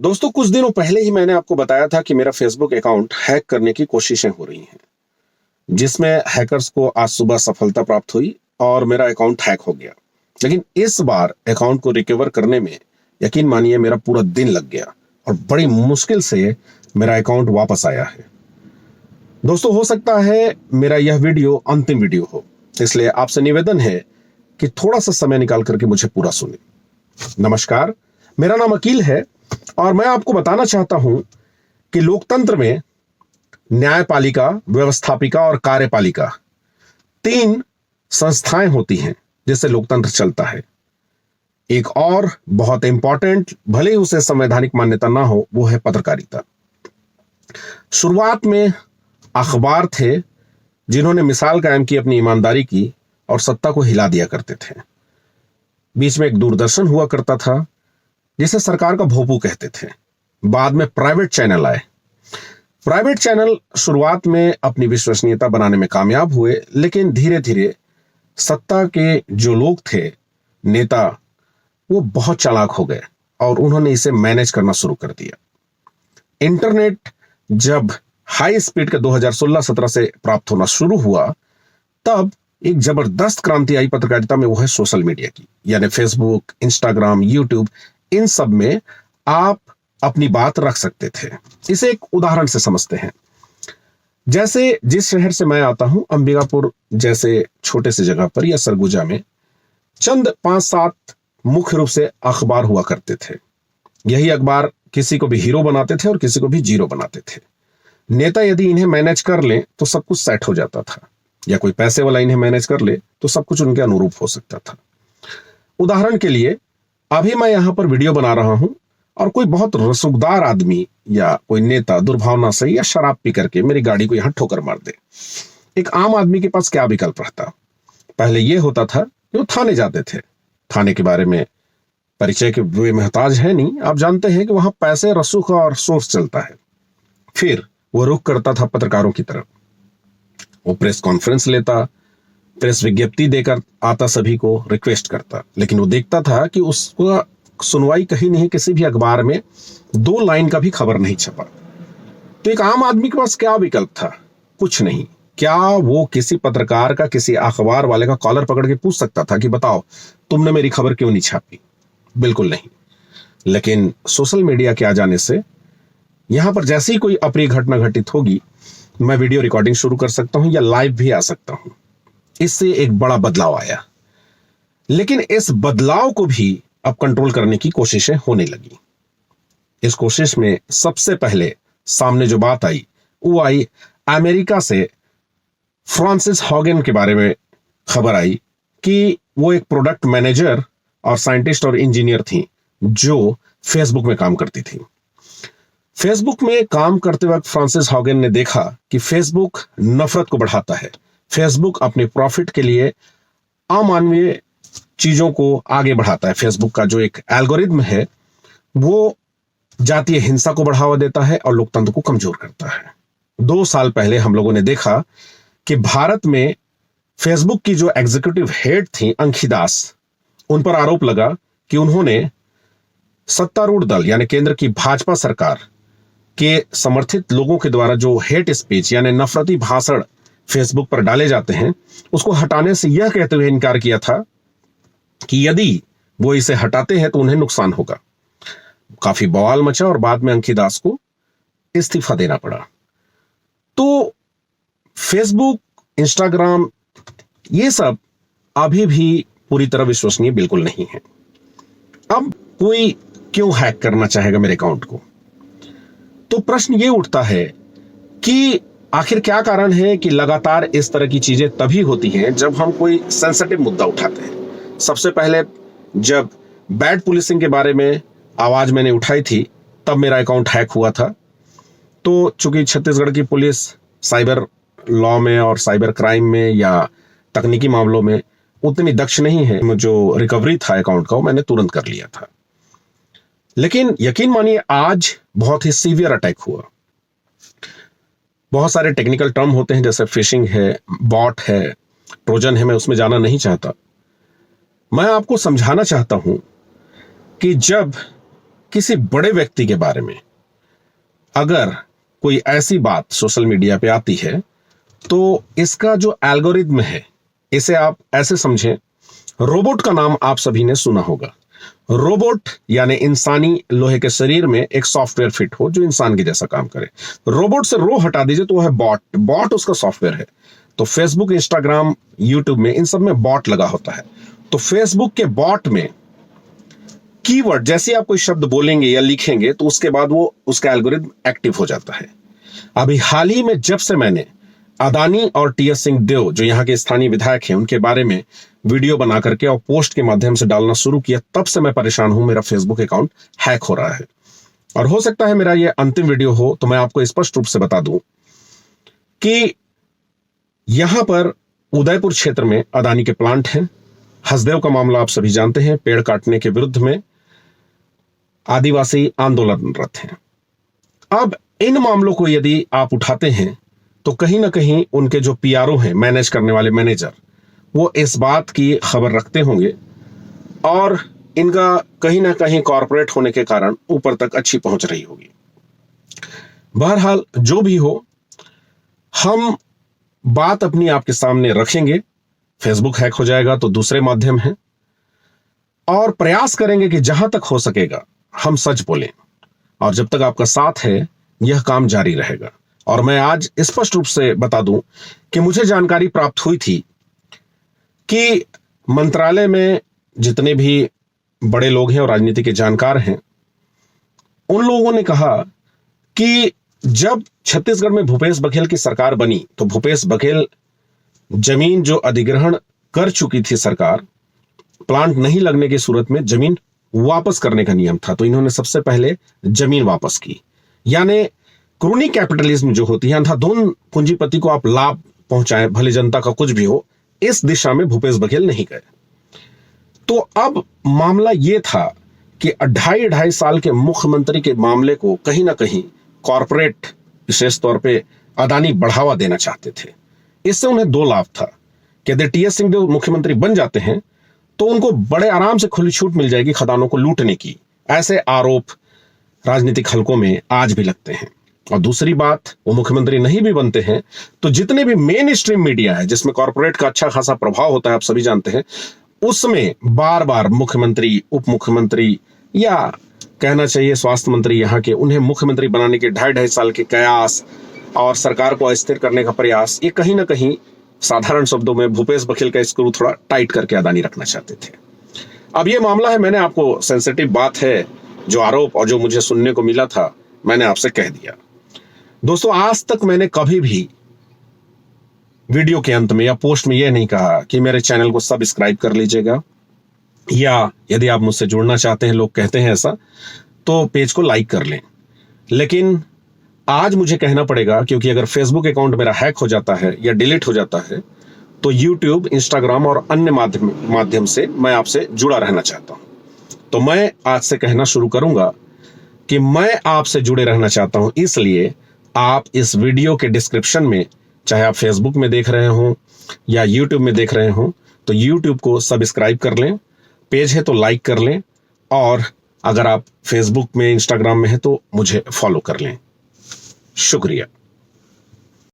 दोस्तों, कुछ दिनों पहले ही मैंने आपको बताया था कि मेरा फेसबुक अकाउंट हैक करने की कोशिशें हो रही हैं, जिसमें हैकर्स को आज सुबह सफलता प्राप्त हुई और मेरा अकाउंट हैक हो गया। लेकिन इस बार अकाउंट को रिकवर करने में यकीन मानिए मेरा पूरा दिन लग गया और बड़ी मुश्किल से मेरा अकाउंट वापस आया है। दोस्तों, हो सकता है मेरा यह वीडियो अंतिम वीडियो हो, इसलिए आपसे निवेदन है कि थोड़ा सा समय निकाल करके मुझे पूरा सुने। नमस्कार, मेरा नाम अकील है और मैं आपको बताना चाहता हूं कि लोकतंत्र में न्यायपालिका, व्यवस्थापिका और कार्यपालिका तीन संस्थाएं होती हैं जिससे लोकतंत्र चलता है। एक और बहुत इंपॉर्टेंट, भले ही उसे संवैधानिक मान्यता ना हो, वो है पत्रकारिता। शुरुआत में अखबार थे जिन्होंने मिसाल कायम की अपनी ईमानदारी की और सत्ता को हिला दिया करते थे। बीच में एक दूरदर्शन हुआ करता था जिसे सरकार का भोंपू कहते थे। बाद में प्राइवेट चैनल आए। प्राइवेट चैनल शुरुआत में अपनी विश्वसनीयता बनाने में कामयाब हुए, लेकिन धीरे धीरे सत्ता के जो लोग थे, नेता, वो बहुत चालाक हो गए और उन्होंने इसे मैनेज करना शुरू कर दिया। इंटरनेट जब हाई स्पीड के 2016-17 से प्राप्त होना शुरू हुआ, तब एक जबरदस्त क्रांति आई पत्रकारिता में, वो है सोशल मीडिया की। यानी फेसबुक, इंस्टाग्राम, यूट्यूब, इन सब में आप अपनी बात रख सकते थे। इसे एक उदाहरण से समझते हैं। जैसे जिस शहर से मैं आता हूं, अंबिकापुर जैसे छोटे से जगह पर या सरगुजा में चंद 5-7 मुख्य रूप से अखबार हुआ करते थे। यही अखबार किसी को भी हीरो बनाते थे और किसी को भी जीरो बनाते थे। नेता यदि इन्हें मैनेज कर ले तो सब कुछ सेट हो जाता था, या कोई पैसे वाला इन्हें मैनेज कर ले तो सब कुछ उनके अनुरूप हो सकता था। उदाहरण के लिए, अभी मैं यहां पर वीडियो बना रहा हूं और कोई बहुत रसूखदार आदमी या कोई नेता दुर्भावना से या शराब पी करके मेरी गाड़ी को यहां ठोकर मार दे। एक आम आदमी के पास क्या विकल्प रहता? पहले यह होता था कि वो थाने जाते थे। थाने के बारे में परिचय के वे मोहताज है नहीं, आप जानते हैं कि वहां पैसे, रसूख और सोर्स चलता है। फिर वो रुख करता था पत्रकारों की तरफ। वो प्रेस कॉन्फ्रेंस लेता, प्रेस विज्ञप्ति देकर आता, सभी को रिक्वेस्ट करता, लेकिन वो देखता था कि उसका सुनवाई कहीं नहीं, किसी भी अखबार में 2 लाइन का भी खबर नहीं छपा। तो एक आम आदमी के पास क्या विकल्प था? कुछ नहीं। क्या वो किसी पत्रकार का, किसी अखबार वाले का कॉलर पकड़ के पूछ सकता था कि बताओ तुमने मेरी खबर क्यों नहीं छापी? बिल्कुल नहीं। लेकिन सोशल मीडिया के आ जाने से यहां पर जैसे ही कोई अप्रिय घटना घटित होगी, मैं वीडियो रिकॉर्डिंग शुरू कर सकता हूं या लाइव भी आ सकता हूं। इससे एक बड़ा बदलाव आया, लेकिन इस बदलाव को भी अब कंट्रोल करने की कोशिशें होने लगी। इस कोशिश में सबसे पहले सामने जो बात आई, वो आई अमेरिका से। फ्रांसिस हॉगन के बारे में खबर आई कि वो एक प्रोडक्ट मैनेजर और साइंटिस्ट और इंजीनियर थी जो फेसबुक में काम करती थी। फेसबुक में काम करते वक्त फ्रांसिस हॉगन ने देखा कि फेसबुक नफरत को बढ़ाता है। फेसबुक अपने प्रॉफिट के लिए अमानवीय चीजों को आगे बढ़ाता है। फेसबुक का जो एक एल्गोरिथम है, वो जातीय हिंसा को बढ़ावा देता है और लोकतंत्र को कमजोर करता है। 2 साल पहले हम लोगों ने देखा कि भारत में फेसबुक की जो एग्जीक्यूटिव हेड थी अंखी दास, उन पर आरोप लगा कि उन्होंने सत्तारूढ़ दल यानी केंद्र की भाजपा सरकार के समर्थित लोगों के द्वारा जो हेट स्पीच यानी नफरती भाषण फेसबुक पर डाले जाते हैं, उसको हटाने से यह कहते हुए इनकार किया था कि यदि वो इसे हटाते हैं तो उन्हें नुकसान होगा। काफी बवाल मचा और बाद में अंखी दास को इस्तीफा देना पड़ा। तो फेसबुक, इंस्टाग्राम, ये सब अभी भी पूरी तरह विश्वसनीय बिल्कुल नहीं है। अब कोई क्यों हैक करना चाहेगा मेरे अकाउंट को? तो प्रश्न ये उठता है कि आखिर क्या कारण है कि लगातार इस तरह की चीजें तभी होती हैं जब हम कोई सेंसिटिव मुद्दा उठाते हैं। सबसे पहले जब बैड पुलिसिंग के बारे में आवाज मैंने उठाई थी, तब मेरा अकाउंट हैक हुआ था। तो चूंकि छत्तीसगढ़ की पुलिस साइबर लॉ में और साइबर क्राइम में या तकनीकी मामलों में उतनी दक्ष नहीं है, जो रिकवरी था अकाउंट का वो मैंने तुरंत कर लिया था। लेकिन यकीन मानिए आज बहुत ही सीवियर अटैक हुआ। बहुत सारे टेक्निकल टर्म होते हैं, जैसे फिशिंग है, बॉट है, ट्रोजन है, मैं उसमें जाना नहीं चाहता। मैं आपको समझाना चाहता हूं कि जब किसी बड़े व्यक्ति के बारे में अगर कोई ऐसी बात सोशल मीडिया पे आती है तो इसका जो एल्गोरिदम है, इसे आप ऐसे समझें, रोबोट का नाम आप सभी ने सुना होगा। रोबोट यानी इंसानी लोहे के शरीर में एक सॉफ्टवेयर फिट हो जो इंसान के जैसा काम करे। रोबोट से रो हटा दीजिए तो वह है बॉट। बॉट उसका सॉफ्टवेयर है। तो फेसबुक, इंस्टाग्राम, यूट्यूब में इन सब में बॉट लगा होता है। तो फेसबुक के बॉट में कीवर्ड, जैसे आप कोई शब्द बोलेंगे या लिखेंगे तो उसके बाद वो उसका एल्गोरिदम एक्टिव हो जाता है। अभी हाल ही में जब से मैंने अदानी और टीएस सिंहदेव जो यहाँ के स्थानीय विधायक हैं उनके बारे में वीडियो बना करके और पोस्ट के माध्यम से डालना शुरू किया, तब से मैं परेशान हूं। मेरा फेसबुक अकाउंट हैक हो रहा है और हो सकता है मेरा यह अंतिम वीडियो हो। तो मैं आपको स्पष्ट रूप से बता दूं कि यहां पर उदयपुर क्षेत्र में अदानी के प्लांट हैं। हसदेव का मामला आप सभी जानते हैं, पेड़ काटने के विरुद्ध में आदिवासी आंदोलनरत हैं। अब इन मामलों को यदि आप उठाते हैं तो कहीं ना कहीं उनके जो पीआरओ हैं, मैनेज करने वाले मैनेजर, वो इस बात की खबर रखते होंगे और इनका कहीं ना कहीं कॉर्पोरेट होने के कारण ऊपर तक अच्छी पहुंच रही होगी। बहरहाल जो भी हो, हम बात अपनी आपके सामने रखेंगे। फेसबुक हैक हो जाएगा तो दूसरे माध्यम हैं और प्रयास करेंगे कि जहां तक हो सकेगा हम सच बोलें और जब तक आपका साथ है यह काम जारी रहेगा। और मैं आज स्पष्ट रूप से बता दूं कि मुझे जानकारी प्राप्त हुई थी कि मंत्रालय में जितने भी बड़े लोग हैं और राजनीति के जानकार हैं, उन लोगों ने कहा कि जब छत्तीसगढ़ में भूपेश बघेल की सरकार बनी तो भूपेश बघेल जमीन जो अधिग्रहण कर चुकी थी सरकार, प्लांट नहीं लगने की सूरत में जमीन वापस करने का नियम था। तो इन्होंने सबसे पहले जमीन वापस की। यानी क्रोनी कैपिटलिज्म जो होती है, अंधाधुंध पूंजीपति को आप लाभ पहुंचाएं, भले जनता का कुछ भी हो, इस दिशा में भूपेश बघेल नहीं गए। तो अब मामला यह था कि 2.5 साल के मुख्यमंत्री के मामले को कहीं ना कहीं कॉर्पोरेट, विशेष तौर पे अदानी, बढ़ावा देना चाहते थे। इससे उन्हें 2 लाभ था कि यदि टीएस सिंहदेव मुख्यमंत्री बन जाते हैं तो उनको बड़े आराम से खुली छूट मिल जाएगी खदानों को लूटने की। ऐसे आरोप राजनीतिक हलकों में आज भी लगते हैं। और दूसरी बात, वो मुख्यमंत्री नहीं भी बनते हैं तो जितने भी मेन स्ट्रीम मीडिया है जिसमें कॉर्पोरेट का अच्छा खासा प्रभाव होता है, आप सभी जानते हैं, उसमें बार बार मुख्यमंत्री, उप मुख्यमंत्री या कहना चाहिए स्वास्थ्य मंत्री यहाँ के, उन्हें मुख्यमंत्री बनाने के 2.5 साल के कयास और सरकार को अस्थिर करने का प्रयास, ये कहीं ना कहीं साधारण शब्दों में भूपेश बघेल का स्क्रू थोड़ा टाइट करके अदानी रखना चाहते थे। अब ये मामला है, मैंने आपको सेंसिटिव बात है, जो आरोप और जो मुझे सुनने को मिला था मैंने आपसे कह दिया। दोस्तों, आज तक मैंने कभी भी वीडियो के अंत में या पोस्ट में यह नहीं कहा कि मेरे चैनल को सब्सक्राइब कर लीजिएगा, या यदि आप मुझसे जुड़ना चाहते हैं, लोग कहते हैं ऐसा, तो पेज को लाइक कर लें। लेकिन आज मुझे कहना पड़ेगा, क्योंकि अगर फेसबुक अकाउंट मेरा हैक हो जाता है या डिलीट हो जाता है तो यूट्यूब, इंस्टाग्राम और अन्य माध्यम से मैं आपसे जुड़ा रहना चाहता हूं। तो मैं आज से कहना शुरू करूंगा कि मैं आपसे जुड़े रहना चाहता हूं, इसलिए आप इस वीडियो के डिस्क्रिप्शन में, चाहे आप फेसबुक में देख रहे हो या यूट्यूब में देख रहे हो, तो यूट्यूब को सब्सक्राइब कर लें, पेज है तो लाइक कर लें, और अगर आप फेसबुक में, इंस्टाग्राम में है तो मुझे फॉलो कर लें। शुक्रिया।